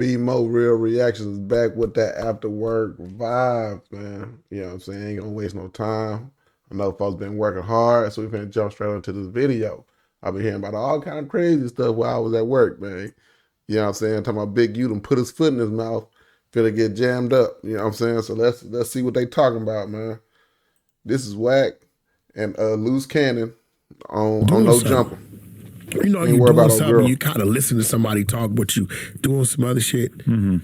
Be More Real Reactions is back with that after work vibe, man. You know what I'm saying? Ain't gonna waste no time. I know folks been working hard, so we finna jump straight into this video. I've been hearing about all kind of crazy stuff while I was at work, man. You know what I'm saying? Talking about Big U done put his foot in his mouth, finna get jammed up. You know what I'm saying? So let's see what they talking about, man. This is Wack and Luce Cannon on No Jumper. You know, you doing something, you kind of listen to somebody talk, but you doing some other shit. Mm-hmm.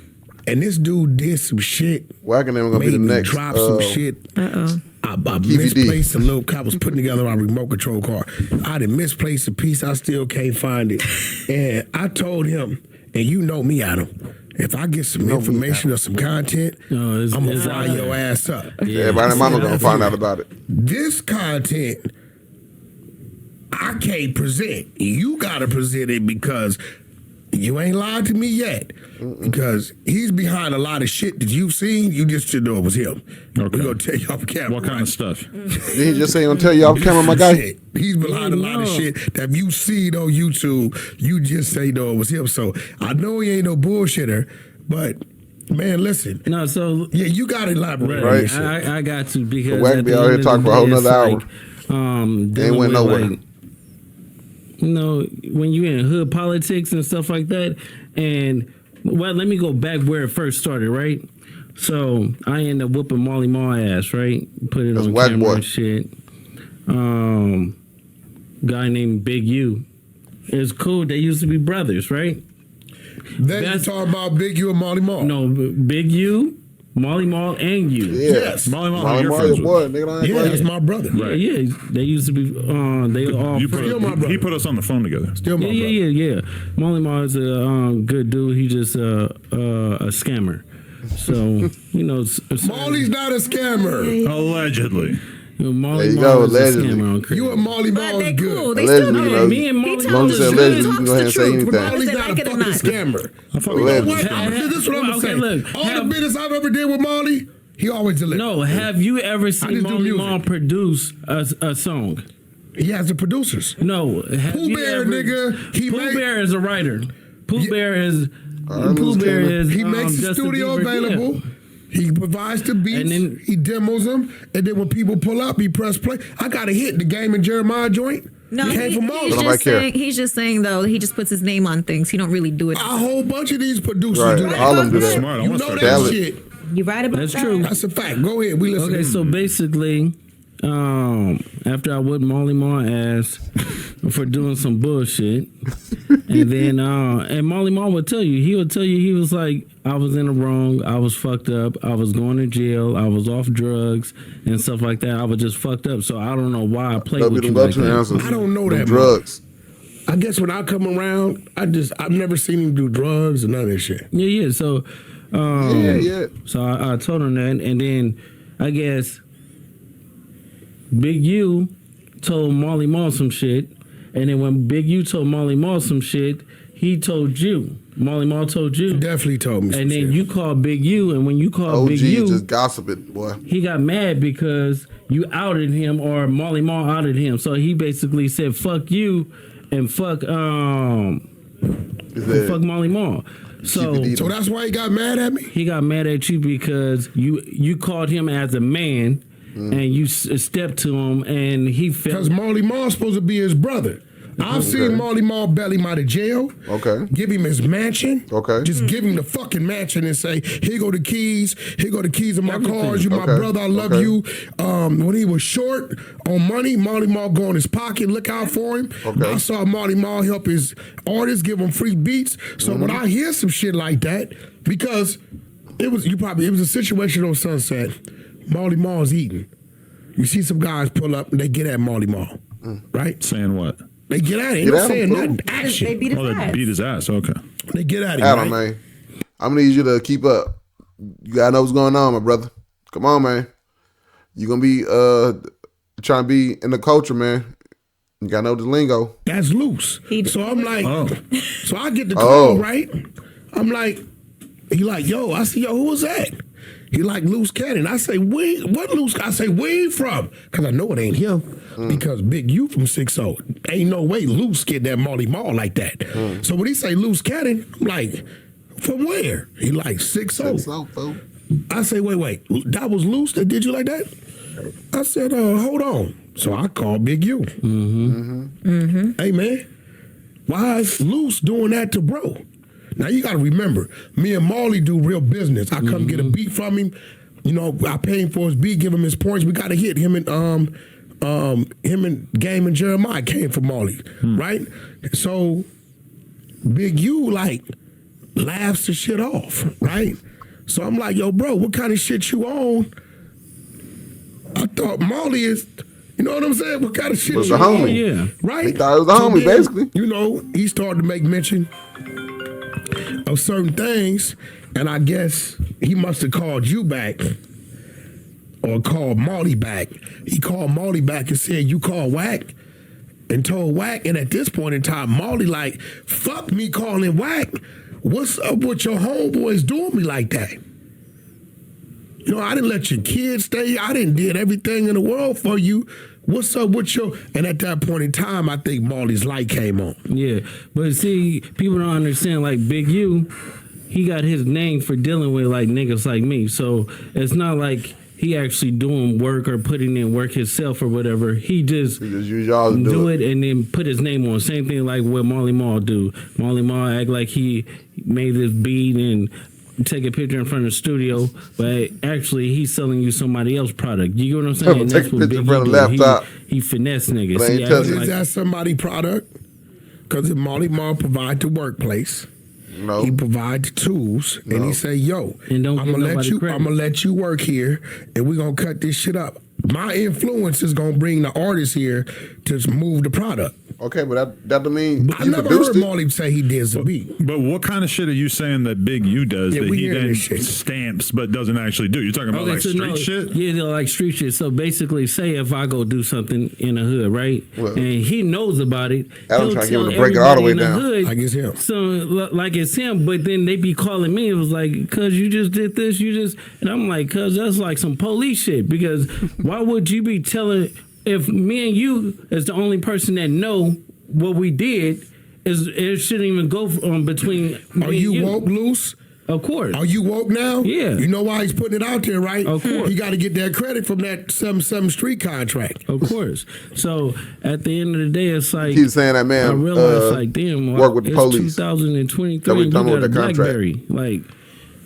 And this dude did some shit. Wack and them gonna be the next. Drop some shit. I misplaced a little. I was putting together my remote control car. I done misplaced a piece. I still can't find it. And I told him, and you know me, Adam. If I get some information or some content, I'm gonna fry your ass up. Yeah, everybody and mama gonna find out about it. This content I can't present. You gotta present it because you ain't lied to me yet. Because he's behind a lot of shit that you've seen. You just should know it was him. Okay. We're gonna tell you off camera. What kind of stuff? He just say gonna tell you off camera, my guy. He's behind a lot of shit that you see on YouTube. You just say no, it was him. So I know he ain't no bullshitter, but man, listen. No, so yeah, you gotta elaborate. Right. I got to because Wack be out here talking for a whole nother hour. Ain't went nowhere. Like, you know, when you in hood politics and stuff like that, and well, let me go back where it first started, right? So I ended up whooping Molly Ma ass, right? Put it on camera and shit. Guy named Big U. It's cool. They used to be brothers, right? Then you talk about Big U and Molly Ma. No, Big U, Molly Ma, and you. Yeah. Yes. Molly Ma, Molly Ma, your boy. Nigga, yeah, that's my brother. Right. Yeah, they used to be. They all. He put us on the phone together. Still my brother. Yeah. Molly Ma is a good dude. He just a scammer. So you know, Molly's not a scammer. Allegedly. You know, Molly there you Ma go, is allegedly. a scammer on You and Molly Ma is good. Cool. They Allegedly, still you know, me and Molly he Ma tells is the allegedly, truth. you can go ahead and say anything. Molly's They not a like it or fucking not. scammer. This is what I'm saying. Look, All the business I've ever did with Molly, he always delivered. No, have you ever seen just do Molly Ma music. produce a song? He has the producers. No. Pooh Bear, nigga. Pooh Bear is a writer. Pooh Bear is. He makes the Justin studio Bieber, available. yeah. He provides the beats, And then- he demos them, and then when people pull up, he press play. I got a hit, the Game and Jeremiah joint. No, came from Molly. he's just saying though, he just puts his name on things. He don't really do it. A whole bunch of these producers Right. do that. All of them do that. Smart. I You want know to that Talent. shit. You right about That's that? true. That's a fact. Go ahead, we listen. Okay, so basically, after I whipped Molly Ma ass for doing some bullshit, and then and Molly Ma would tell you, he was like, I was in the wrong, I was fucked up, I was going to jail, I was off drugs and stuff like that. I was just fucked up, so I don't know why I played with you like that. I don't know that drugs. I guess when I come around, I've never seen him do drugs or none of that shit. Yeah. So, Yeah. So I told him that, and then I guess Big U told Molly Ma some shit, and then when Big U told Molly Ma some shit, he told you. Molly Ma told you. He definitely told me. And then you called Big U, and when you called Big U, just gossiping, boy. he got mad because you outed him, or Molly Ma outed him. So he basically said, "Fuck you," and fuck Molly Ma. So that's why he got mad at me? He got mad at you because you called him as a man and you stepped to him and he felt... Because Molly Ma's supposed to be his brother. I've seen Molly Ma bail him out of jail. Okay. Give him his mansion. Okay. Just give him the fucking mansion and say, here go the keys. Here go the keys of my cars. You my brother. I love you. When he was short on money, Molly Ma go in his pocket, look out for him. Okay. I saw Molly Ma help his artists, give him free beats. So when I hear some shit like that, because it was a situation on Sunset, Molly Ma's eating. You see some guys pull up and they get at Molly Ma. Right? Saying what? They get at him. They're not saying nothing. Action. They beat his ass. They beat his ass. Okay. They get at him. Adam, right? man. I'm gonna need you to keep up. You gotta know what's going on, my brother. Come on, man. You gonna be trying to be in the culture, man. You gotta know the lingo. That's loose. So I'm like, so I get the call, Oh. right? I'm like, he like, yo, I see, yo, who was that? He like Luce Cannon. I say, what Luce? I say, where you from? Because I know it ain't him. Because Big U from 6-0. Ain't no way Luce get that Molly Ma like that. So when he say Luce Cannon, I'm like, From where? He like 6'0". So, fool. I say, wait, that was Luce that did you like that? I said, hold on. So I called Big U. Hey, man, why is Luce doing that to bro? Now, you got to remember, me and Marley do real business. I come get a beat from him. You know, I pay him for his beat, give him his points. We got to hit him and Game and Jeremiah came from Marley, right? So Big U, like, laughs the shit off, right? So I'm like, yo, bro, what kind of shit you on? I thought Marley is, you know what I'm saying? What kind of shit Was you a homie. on? Yeah. Right? He thought it was a homie, then, basically. You know, he started to make mention of certain things, and I guess he must have called you back or called Marley back. He called Marley back and said, you called Wack? And told Wack, and at this point in time, Marley like, fuck me calling Wack. What's up with your homeboys doing me like that? You know, I didn't let your kids stay. I didn't did everything in the world for you. What's up with your... And at that point in time, I think Marley's light came on. Yeah, but see, people don't understand, like Big U, he got his name for dealing with like niggas like me. So it's not like he actually doing work or putting in work himself or whatever. He just use y'all to do it and then put his name on. Same thing like what Marley Marl do. Marley Marl act like he made this beat and take a picture in front of the studio, but actually he's selling you somebody else's product. You get what I'm saying? And Take a picture in front of the laptop. He finesse niggas. But ain't He touching act Is like, that somebody's product? Because if Marley Marl provide the workplace, No. he provide the tools, and he say, yo, And don't I'm give gonna let nobody you credit. I'm gonna let you work here, and we're gonna cut this shit up. My influence is gonna bring the artist here to move the product. Okay, but that don't mean I you never produced heard it. Marley say he did some beat. But what kind of shit are you saying that Big U does Yeah, that we he hearing then this shit. stamps but doesn't actually do? You're talking about like so street shit? Yeah, they're like street shit. So basically, say if I go do something in the hood, right, Well, and he knows about it, Adam he'll trying to get him tell to break it all the everybody way in the down. hood, Like it's him. So like it's him, but then they be calling me. It was like, cuz you just did this, and I'm like, cuz that's like some police shit. Because why would you be telling, if me and you is the only person that know what we did, it shouldn't even go between Are me you and woke, Luce? Of course. Are you woke now? Yeah. You know why he's putting it out there, right? Of course. He got to get that credit from that 7 Street contract. Of course. So at the end of the day, it's like Keep saying that, man. I realized, like, damn, work with the it's police. 2023, That we and you done got with a the contract. BlackBerry. Like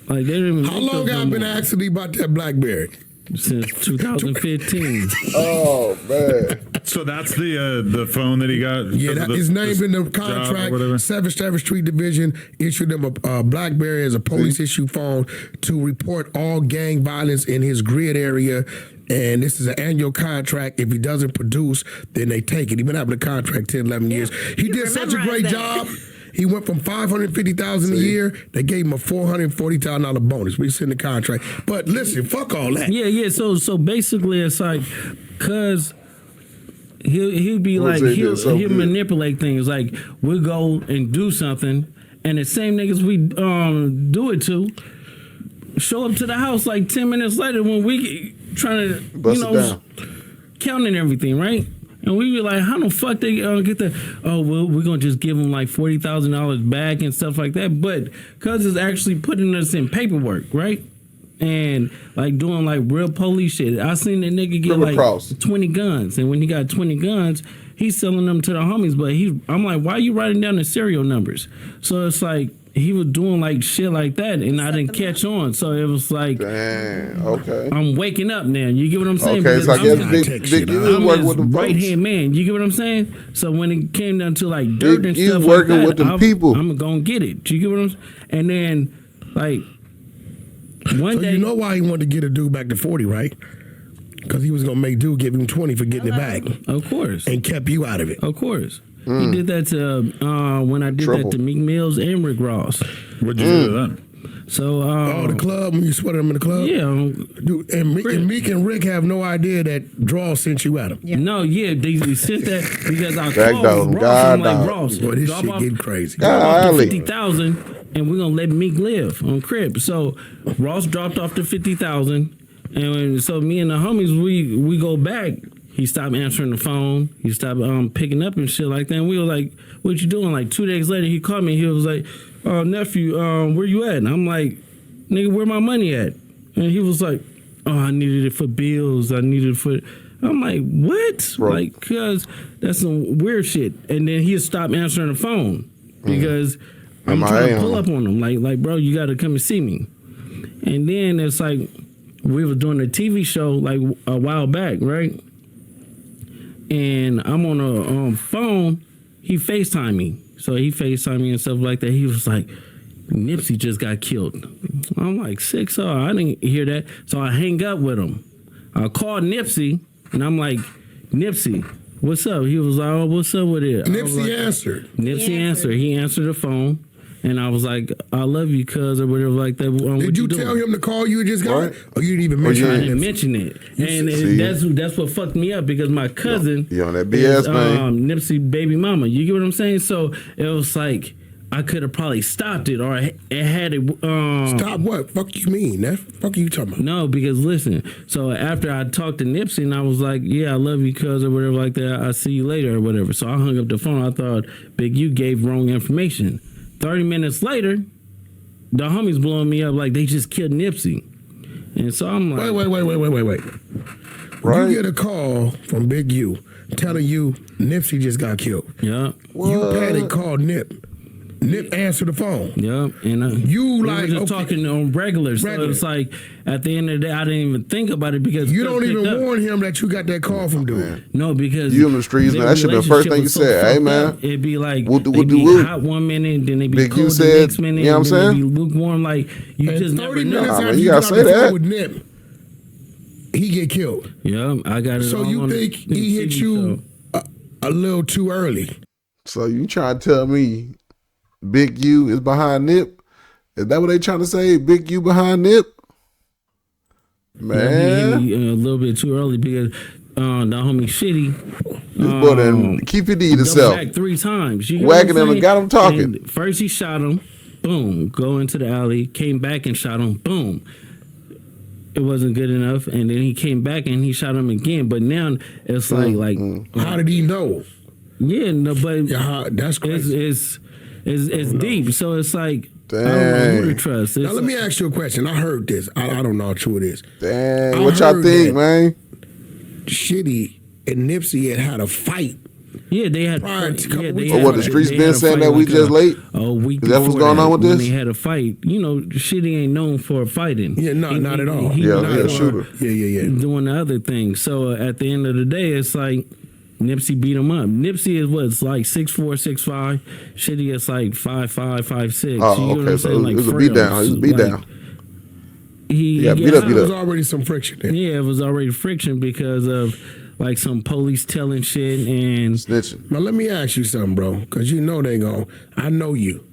they didn't even How make long those have I no been more. asking you about that BlackBerry? Since 2015. Oh man. So that's the phone that he got? Yeah, because of his name's in the job or contract. whatever? 7th Street Division issued him a BlackBerry as a police issue phone to report all gang violence in his grid area. And this is an annual contract. If he doesn't produce, then they take it. He's been having a contract 10, 11 years. He you did such a memorize great that. job. He went from $550,000 a year. They gave him a $440,000 bonus. We send the contract. But listen, fuck all that. Yeah. So basically, it's like, cause he'll be What like was it? he'll It's so good. manipulate things. Like we'll go and do something, and the same niggas we do it to show up to the house like 10 minutes later when we trying to Bust it down. counting everything, right? And we be like, how the fuck they get that? Oh, well, we're going to just give them like $40,000 back and stuff like that. But cuz it's actually putting us in paperwork, right? And like doing like real police shit. I seen that nigga get River like Cross. 20 guns. And when he got 20 guns, he's selling them to the homies. But I'm like, why are you writing down the serial numbers? So it's like, he was doing like shit like that, and I didn't catch on. So it was like, Damn. Okay. I'm waking up now. You get what I'm saying? Okay, so I Because guess I'm- Big U is I'm working his with them right folks. hand man. You get what I'm saying? So when it came down to like dirt and U stuff working like that, with them people. I'm gonna get it. You get what I'm saying? And then like one So day, you know why he wanted to get a dude back to 40, right? Because he was going to make dude give him 20 for getting it back of course, and kept you out of it. of course. He did that to when I did Trouble. that to Meek Mills and Rick Ross. What'd you do to them? So Oh, the club, when you sweated him in the club? yeah, Dude, and Meek and Rick have no idea that Draw sent you at him. no, yeah, they sent that because I Back called dog, Ross. God I'm like, dog. Ross, Boy, this drop shit off- getting crazy. drop off the Golly. 50,000 and we're gonna let Meek live on crib. So Ross dropped off the 50,000, and so me and the homies we go back. He stopped answering the phone. He stopped picking up and shit like that. And we were like, "What you doing?" Like 2 days later, he called me. He was like, nephew, where you at? And I'm like, nigga, where my money at? And he was like, oh, I needed it for bills. I needed it for. I'm like, what? Bro. Like, cause that's some weird shit. And then he'll stop answering the phone because I'm trying to pull up on him. Like, bro, you got to come and see me. And then it's like we were doing a TV show like a while back, right? And I'm on a phone. He FaceTimed me. So he FaceTimed me and stuff like that. He was like, Nipsey just got killed. I'm like, 6 I didn't hear that. So I hang up with him. I called Nipsey and I'm like, Nipsey, what's up? He was like, oh, what's up with it? Nipsey answered. Nipsey answered. He answered the phone. And I was like, I love you, cuz, or whatever like that. Did you tell him to call you just got it? Or you didn't even mention it? I didn't mention it. And that's what fucked me up because my cousin you on that BS, man. Nipsey baby mama. You get what I'm saying? So it was like I could have probably stopped it or it had it. Stop what? Fuck you mean? That fuck you talking about? No, because listen. So after I talked to Nipsey and I was like, yeah, I love you, cuz, or whatever like that. I'll see you later or whatever. So I hung up the phone. I thought Big U gave wrong information. 30 minutes later, the homies blowing me up like they just killed Nipsey. And so I'm like... Wait. Right? You get a call from Big U telling you Nipsey just got killed. Yeah. You panic called Nip. Nip answered the phone. Yep. And you we like were just talking on regular. So it's like at the end of the day, I didn't even think about it because you don't even warn him that you got that call from dude. No, because you in the streets, man. That should be the first thing you said. Hey, man. It'd be like woo. hot 1 minute, then it'd be Big cold U the said, next minute, you know what I'm and then saying? it'd be lukewarm. Like you just never know. After you gotta say that. With Nip, he get killed. Yeah, I got it. So you think he hit you a little too early? So you trying to tell me Big U is behind Nip? Is that what they trying to say? Big U behind Nip? Man, a little bit too early because the homie Shitty. This boy done keep your deed himself. Back 3 times. You Whacking him and got him talking. And first he shot him, boom, go into the alley, came back and shot him, boom. It wasn't good enough, and then he came back and he shot him again. But now it's like how did he know? Yeah, no, but that's crazy. It's deep. So it's like dang. I don't know who to trust. Now let me ask you a question. I heard this. I don't know how true it is. Dang, what y'all think, man? Shitty and Nipsey had a fight. Yeah, they had. What the streets been saying that we just late? Oh, week. Is that what's going on with this? They had a fight. You know, Shitty ain't known for fighting. Yeah, not at all. He's a shooter. Yeah. Doing the other thing. So at the end of the day, it's like Nipsey beat him up. Nipsey is what? It's like 6'4", 6'5". Shitty is like 5'5", 5'6". Oh, okay. So it was a beat down. It was a beat down. He beat up. There was already some friction there. Yeah, it was already friction because of like some police telling shit and snitching. Now let me ask you something, bro, because you know they gon'. I know you.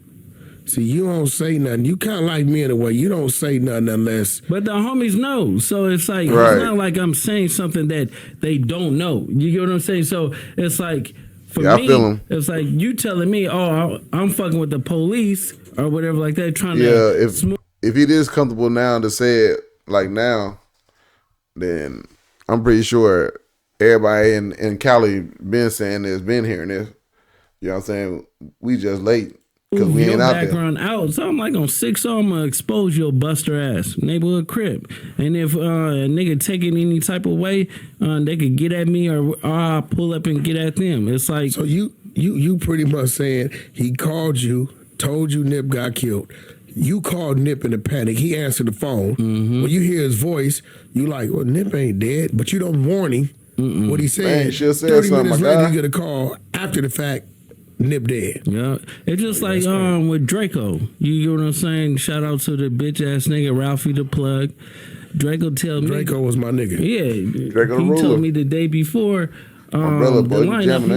See, you don't say nothing. You kind of like me in a way. You don't say nothing unless. But the homies know. So it's like, right. It's not like I'm saying something that they don't know. You get what I'm saying? So it's like, for me, I feel him. It's like you telling me, oh, I'm fucking with the police or whatever like that, trying to. If it is comfortable now to say it like now, then I'm pretty sure everybody in Cali been saying this, been hearing this. You know what I'm saying? We just late. Because we ain't out there. Background out. So I'm like on 6 I'm going to expose your buster ass neighborhood crib. And if a nigga take it any type of way, they could get at me or I'll pull up and get at them. It's like. So you pretty much saying he called you, told you Nip got killed. You called Nip in a panic. He answered the phone. Mm-hmm. When you hear his voice, you like, well, Nip ain't dead. But you don't warn him. Mm-mm. What he said. Man, 30 minutes later, you get a call after the fact. Nip dead. Yeah, it's just like with Draco. You get what I'm saying? Shout out to the bitch ass nigga Ralphie the plug. Draco was my nigga. Yeah, Draco he told me the day before Umbrella boy, the lineup.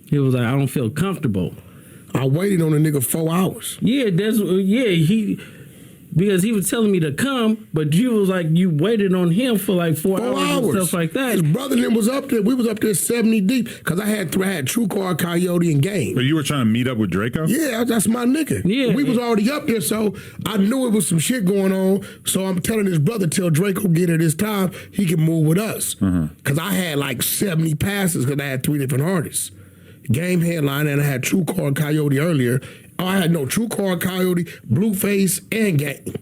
He was like, I don't feel comfortable. I waited on the nigga 4 hours. Yeah, because he was telling me to come, but you was like, you waited on him for like 4 hours and stuff like that. His brother and him was up there. We was up there 70 deep because I had True Car, Coyote, and Game. But you were trying to meet up with Draco? Yeah, that's my nigga. Yeah, we was already up there, so I knew it was some shit going on. So I'm telling his brother, till Draco get at his time, he can move with us. Because I had like 70 passes because I had 3 different artists. Game headline, and I had True Car and Coyote earlier. Oh, I had no True Car, Coyote, Blueface, and Game.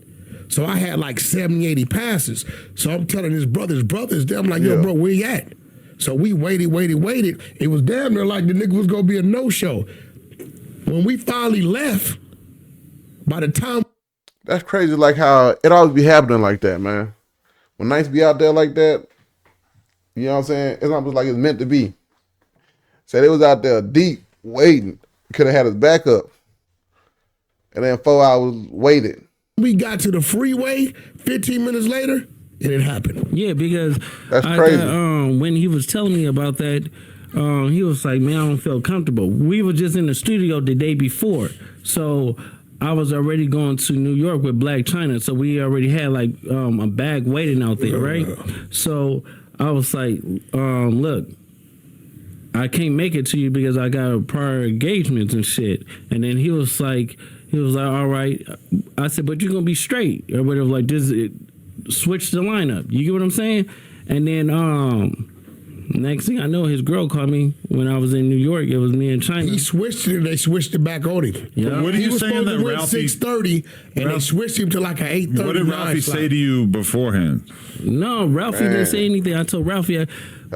So I had like 70, 80 passes. So I'm telling his brothers, I'm like, yo, bro, where you at? So we waited. It was damn near like the nigga was gonna be a no-show. When we finally left, by the time... That's crazy, like how it always be happening like that, man. When nights be out there like that, you know what I'm saying? It's almost like it's meant to be. So they was out there deep, waiting. Could have had his back up. And then 4 hours waited. We got to the freeway 15 minutes later, and it happened. Yeah, because That's crazy. When he was telling me about that, he was like, man, I don't feel comfortable. We were just in the studio the day before. So I was already going to New York with Black China. So we already had like a bag waiting out there, right? So I was like, look, I can't make it to you because I got prior engagements and shit. And then he was like, all right. I said, but you're going to be straight or whatever. Like, just switch the lineup. You get what I'm saying? And then next thing I know, his girl called me when I was in New York. It was me and China. He switched it, and they switched it back on him. Yeah. What are you saying that Ralphie... 6:30, and they switched him to like an 8:30. What did Ralphie say to you beforehand? No, Ralphie didn't say anything. I told Ralphie, I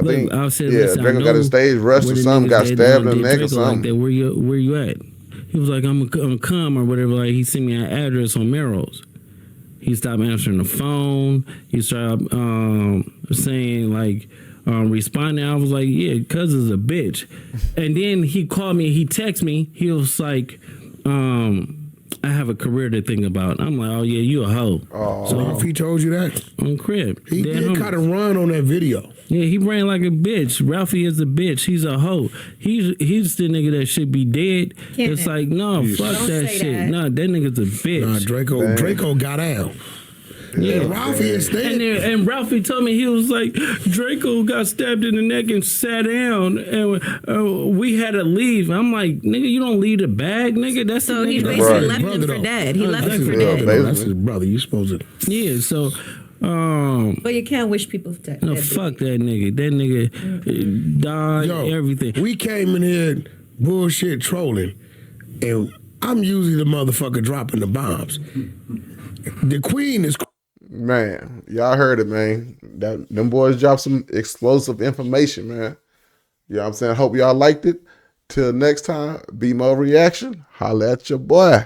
think, said, yeah, listen, Draco got his stage rushed or something, got stabbed in the neck or something. Like that. Where you at? He was like, I'm gonna come or whatever. Like, he sent me an address on Melrose. He stopped answering the phone. He started saying like, responding. I was like, yeah, cuz is a bitch. And then he called me. He texted me. He was like, I have a career to think about. I'm like, oh yeah, you a hoe. So if he told you that, on crib, he did kind of run on that video. Yeah, he ran like a bitch. Ralphie is a bitch. He's a hoe. He's the nigga that should be dead. It's like, no, fuck that shit. Nah, that nigga's a bitch. Nah, Draco got out. Yeah, Ralphie is dead. And Ralphie told me, he was like, Draco got stabbed in the neck and sat down, and we had to leave. I'm like, nigga, you don't leave the bag, nigga. That's so the he nigga. basically left him for dead. He left him for dead. That's his brother. You supposed to? Yeah, so. But you can't wish people dead. No, fuck that nigga. That nigga died. Everything. We came in here bullshit trolling, and I'm usually the motherfucker dropping the bombs. The queen is. Man, y'all heard it, man. Them boys dropped some explosive information, man. You know what I'm saying? Hope y'all liked it. Till next time, be more reaction. Holla at your boy.